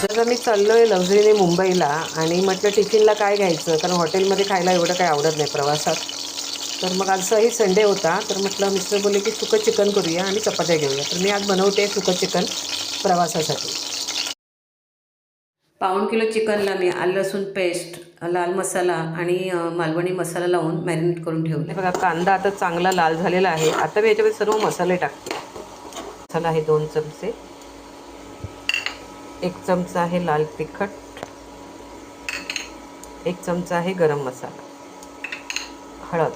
जर मी चाललो आहे लक्झरीने मुंबईला आणि म्हटलं टिफिनला काय घ्यायचं, कारण हॉटेलमध्ये खायला एवढं काही आवडत नाही प्रवासात. तर मग आजही संडे होता, तर म्हटलं मिस्टर बोलले की सुकं चिकन करूया आणि चपात्या घेऊया. तर मी आज बनवते सुकं चिकन प्रवासासाठी. पाऊण किलो चिकनला मी आलं लसूण पेस्ट, लाल मसाला आणि मालवणी मसाला लावून मॅरिनेट करून ठेवले. बघा कांदा आता चांगला लाल झालेला आहे. आता मी याच्यामध्ये सर्व मसाले टाकते. मसाला आहे 2 चमचे, 1 चमचा आहे लाल तिखट, 1 चमचा आहे गरम मसाला, हळद,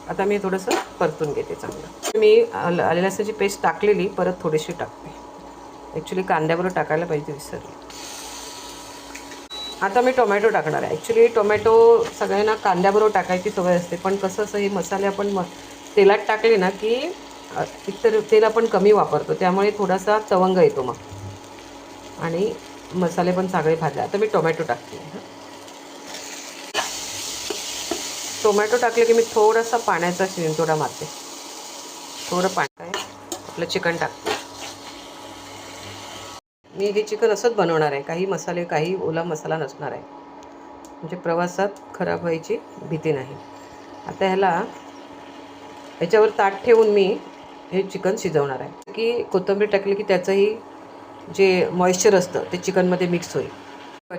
आता मी थोडंसं परतून घेते चांगलं. मी आलं लसणाची पेस्ट टाकलेली, परत थोडीशी टाकते. ॲक्च्युली कांद्याबरोबर टाकायला पाहिजे, विसरले. आता मी टोमॅटो टाकणार आहे. ॲक्च्युली टोमॅटो सगळ्यांना कांद्याबरोबर टाकायची सवय असते, पण कसं असं हे मसाले आपण तेलात टाकले ना की इतर तेल आपण कमी वापरतो, त्यामुळे थोडासा तवंग येतो मग, आणि मसाले पण चांगले भाजले. आता मी टोमॅटो टाकते. टोमॅटो टाकले की मी थोडासा पाण्याचा शिंतोडा मारते. थोडं पाणी आहे, आपलं चिकन टाकते. मी हे चिकन असंच बनवणार आहे, काही मसाले, काही ओला मसाला नसणार आहे, म्हणजे प्रवासात खराब व्हायची भीती नाही. आता ह्याच्यावर ताट ठेवून मी हे चिकन शिजवणार आहे की कोथिंबीर टाकली की त्याचंही जे मॉइश्चर असतं ते चिकनमध्ये मिक्स होईल.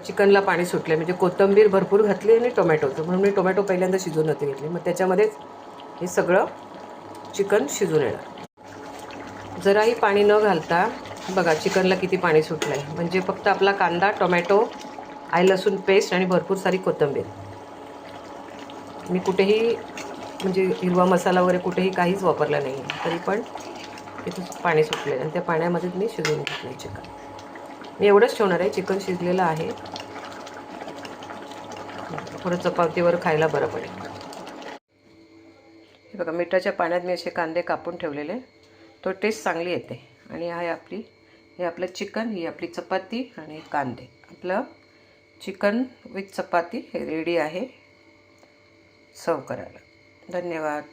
चिकनला पाणी सुटले, म्हणजे कोथिंबीर भरपूर घातली आणि टोमॅटोचं, म्हणून मी टोमॅटो पहिल्यांदा शिजवून नव्हते घेतले. मग त्याच्यामध्येच हे सगळं चिकन शिजून येणार. जराही पाणी न घालता बघा चिकनला किती पाणी सुटलं आहे, म्हणजे फक्त आपला कांदा, टोमॅटो, आलं लसूण पेस्ट आणि भरपूर सारी कोथिंबीर. मी कुठेही म्हणजे हिरवा मसाला वगैरे कुठेही काहीच वापरला नाही, तरी पण इथं पाणी सुटले आणि त्या पाण्यामध्येच मी शिजवून घेतलं चिकन. मी एवढंच ठेवणार आहे, चिकन शिजलेलं आहे. थोडं चपातीवर खायला बरं पडेल. हे बघा मिठाच्या पाण्यात मी असे कांदे कापून ठेवलेले, तो टेस्ट चांगली येते. आणि हे आपलं चिकन, ही आपली चपाती आणि कांदे. आपलं चिकन विथ चपाती हे रेडी आहे सर्व करायला. धन्यवाद.